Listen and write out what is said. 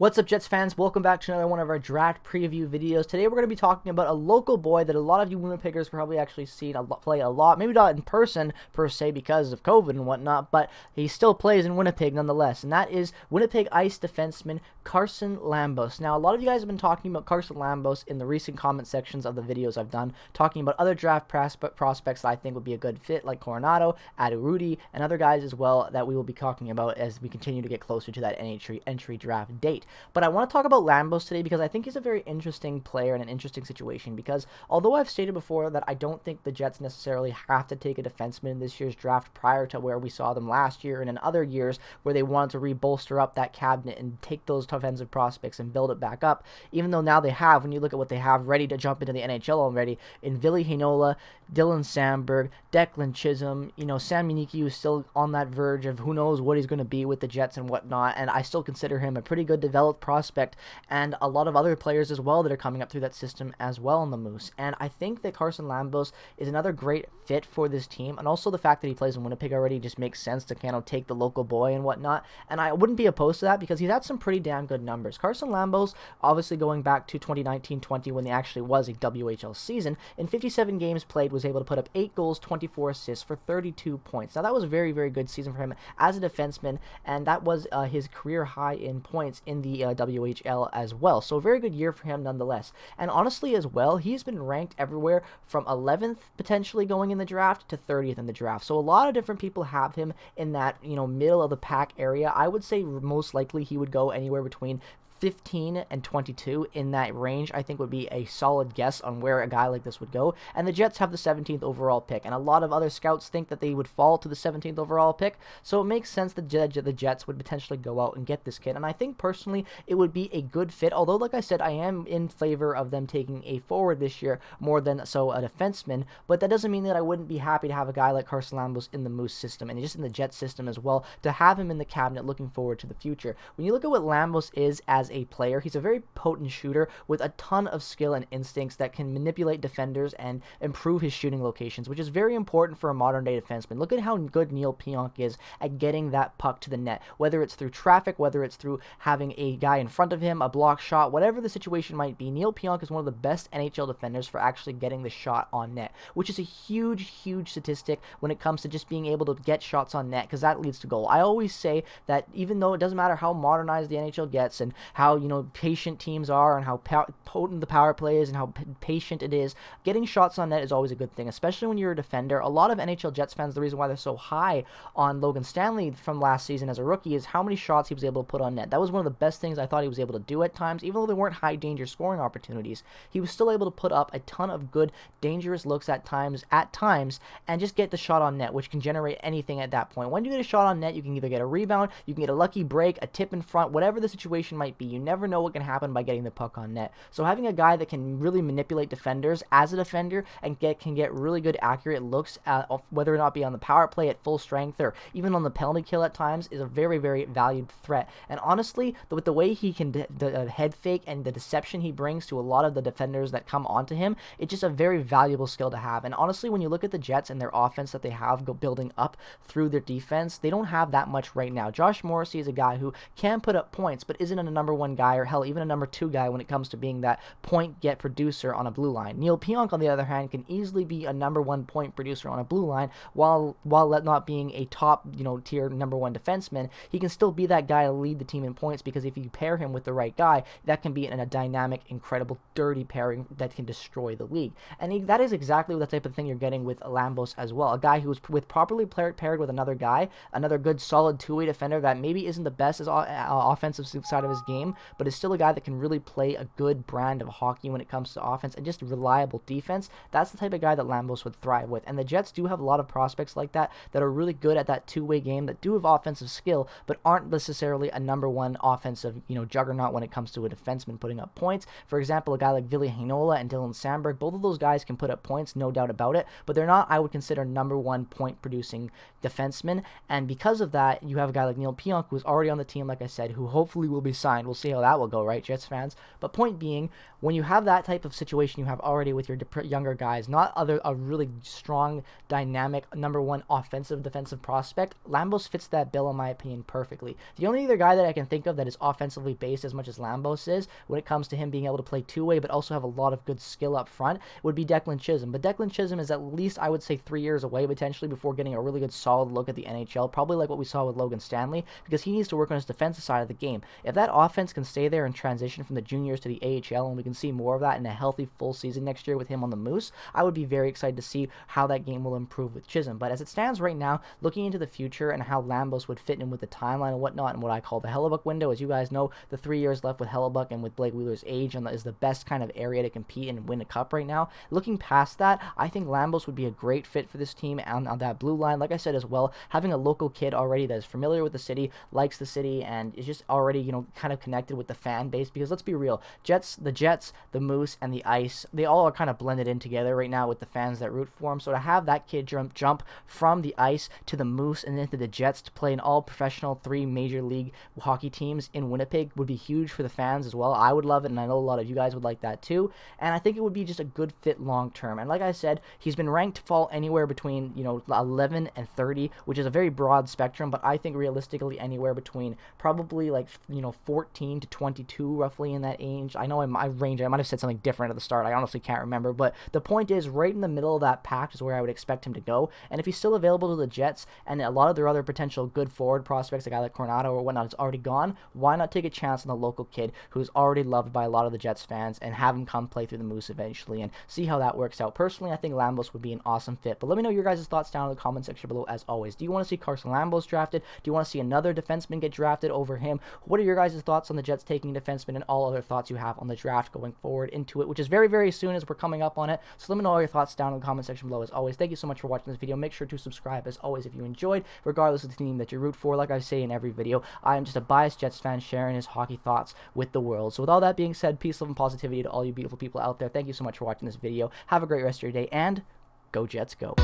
What's up, Jets fans? Welcome back to another one of our draft preview videos. Today we're going to be talking about a local boy that a lot of you Winnipeggers probably actually seen play a lot. Maybe not in person, per se, because of COVID and whatnot, but he still plays in Winnipeg nonetheless, and that is Winnipeg Ice defenseman Carson Lambos. Now, a lot of you guys have been talking about Carson Lambos in the recent comment sections of the videos I've done, talking about other draft prospects that I think would be a good fit, like Coronado, Rudy, and other guys as well that we will be talking about as we continue to get closer to that entry draft date. But I want to talk about Lambos today because I think he's a very interesting player in an interesting situation, because although I've stated before that I don't think the Jets necessarily have to take a defenseman in this year's draft prior to where we saw them last year and in other years where they wanted to re-bolster up that cabinet and take those offensive prospects and build it back up, even though now they have, when you look at what they have ready to jump into the NHL already, in Ville Heinola, Dylan Samberg, Declan Chisholm, Sam Yannicki is still on that verge of who knows what he's going to be with the Jets and whatnot, and I still consider him a pretty good developed prospect, and a lot of other players as well that are coming up through that system as well in the Moose. And I think that Carson Lambos is another great fit for this team, and also the fact that he plays in Winnipeg already just makes sense to kind of take the local boy and whatnot, and I wouldn't be opposed to that because he's had some pretty damn good numbers. Carson Lambos, obviously going back to 2019-20 when there actually was a WHL season, in 57 games played was able to put up 8 goals, 24 assists for 32 points. Now that was a very, very good season for him as a defenseman, and that was his career high in points in the WHL as well. So a very good year for him nonetheless. And honestly as well, he's been ranked everywhere from 11th potentially going in the draft to 30th in the draft. So a lot of different people have him in that, middle of the pack area. I would say most likely he would go anywhere between 15 and 22 in that range. I think would be a solid guess on where a guy like this would go. And the Jets have the 17th overall pick, and a lot of other scouts think that they would fall to the 17th overall pick, so it makes sense that the Jets would potentially go out and get this kid. And I think personally it would be a good fit, although like I said, I am in favor of them taking a forward this year more than so a defenseman, but that doesn't mean that I wouldn't be happy to have a guy like Carson Lambos in the Moose system and just in the Jets system as well, to have him in the cabinet looking forward to the future. When you look at what Lambos is as a player, he's a very potent shooter with a ton of skill and instincts that can manipulate defenders and improve his shooting locations, which is very important for a modern day defenseman. Look at how good Neil Pionk is at getting that puck to the net, whether it's through traffic, whether it's through having a guy in front of him, a block shot, whatever the situation might be. Neil Pionk is one of the best NHL defenders for actually getting the shot on net, which is a huge statistic when it comes to just being able to get shots on net, because that leads to goal. I always say that even though it doesn't matter how modernized the NHL gets and how patient teams are and how potent the power play is and how patient it is, getting shots on net is always a good thing, especially when you're a defender. A lot of NHL Jets fans, the reason why they're so high on Logan Stanley from last season as a rookie is how many shots he was able to put on net. That was one of the best things I thought he was able to do at times. Even though they weren't high danger scoring opportunities, he was still able to put up a ton of good dangerous looks at times and just get the shot on net, which can generate anything at that point. When you get a shot on net, you can either get a rebound, you can get a lucky break, a tip in front, whatever the situation might be. You never know what can happen by getting the puck on net. So having a guy that can really manipulate defenders as a defender and can get really good accurate looks at whether or not be on the power play at full strength or even on the penalty kill at times is a very, very valued threat. And honestly, with the way he can the head fake and the deception he brings to a lot of the defenders that come onto him, it's just a very valuable skill to have. And honestly, when you look at the Jets and their offense that they have building up through their defense, they don't have that much right now. Josh Morrissey is a guy who can put up points, but isn't a number one guy or hell even a number two guy when it comes to being that point get producer on a blue line. Neil Pionk, on the other hand, can easily be a number one point producer on a blue line while not being a top tier number one defenseman. He can still be that guy to lead the team in points, because if you pair him with the right guy, that can be in a dynamic, incredible, dirty pairing that can destroy the league. And that is exactly the type of thing you're getting with Lambos as well. A guy who's properly paired with another guy, another good solid two-way defender that maybe isn't the best as offensive side of his game, but is still a guy that can really play a good brand of hockey when it comes to offense and just reliable defense. That's the type of guy that Lambos would thrive with. And the Jets do have a lot of prospects like that are really good at that two-way game, that do have offensive skill, but aren't necessarily a number one offensive juggernaut when it comes to a defenseman putting up points. For example, a guy like Ville Heinola and Dylan Samberg, both of those guys can put up points, no doubt about it, but they're not, I would consider, number one point producing defensemen. And because of that, you have a guy like Neil Pionk, who's already on the team, like I said, who hopefully will be signed. we'll see how that will go, right, Jets fans? But point being, when you have that type of situation you have already with your younger guys, not a really strong, dynamic, number one offensive defensive prospect, Lambos fits that bill in my opinion perfectly. The only other guy that I can think of that is offensively based as much as Lambos is, when it comes to him being able to play two-way but also have a lot of good skill up front, would be Declan Chisholm. But Declan Chisholm is at least, I would say, 3 years away potentially before getting a really good solid look at the NHL, probably like what we saw with Logan Stanley, because he needs to work on his defensive side of the game. If that offense can stay there and transition from the juniors to the AHL, and we can see more of that in a healthy full season next year with him on the Moose, I would be very excited to see how that game will improve with Chisholm. But as it stands right now, looking into the future and how Lambos would fit in with the timeline and whatnot, and what I call the Hellebuck window, as you guys know, the 3 years left with Hellebuck and with Blake Wheeler's age and is the best kind of area to compete and win a cup right now. Looking past that, I think Lambos would be a great fit for this team on that blue line. Like I said as well, having a local kid already that is familiar with the city, likes the city, and is just already, you know, kind of connected with the fan base, because let's be real, the Jets, the Moose, and the Ice, they all are kind of blended in together right now with the fans that root for them. So to have that kid jump from the Ice to the Moose and then to the Jets to play in all professional 3 major league hockey teams in Winnipeg would be huge for the fans as well. I would love it, and I know a lot of you guys would like that too, and I think it would be just a good fit long term. And like I said, he's been ranked to fall anywhere between, you know, 11 and 30, which is a very broad spectrum, but I think realistically anywhere between probably like, you know, 14 to 22, roughly in that age. I know in my range I might have said something different at the start, I honestly can't remember, but the point is, right in the middle of that pack is where I would expect him to go. And if he's still available to the Jets and a lot of their other potential good forward prospects, a guy like Coronado or whatnot, is already gone, why not take a chance on the local kid who's already loved by a lot of the Jets fans and have him come play through the Moose eventually and see how that works out? Personally, I think Lambos would be an awesome fit, but let me know your guys' thoughts down in the comment section below as always. Do you want to see Carson Lambos drafted? Do you want to see another defenseman get drafted over him? What are your guys' thoughts on the Jets taking defenseman and all other thoughts you have on the draft going forward into it, which is very, very soon as we're coming up on it? So let me know all your thoughts down in the comment section below as always. Thank you so much for watching this video. Make sure to subscribe as always if you enjoyed, regardless of the team that you root for. Like I say in every video, I am just a biased Jets fan sharing his hockey thoughts with the world. So with all that being said, peace, love, and positivity to all you beautiful people out there. Thank you so much for watching this video. Have a great rest of your day, and go Jets, go.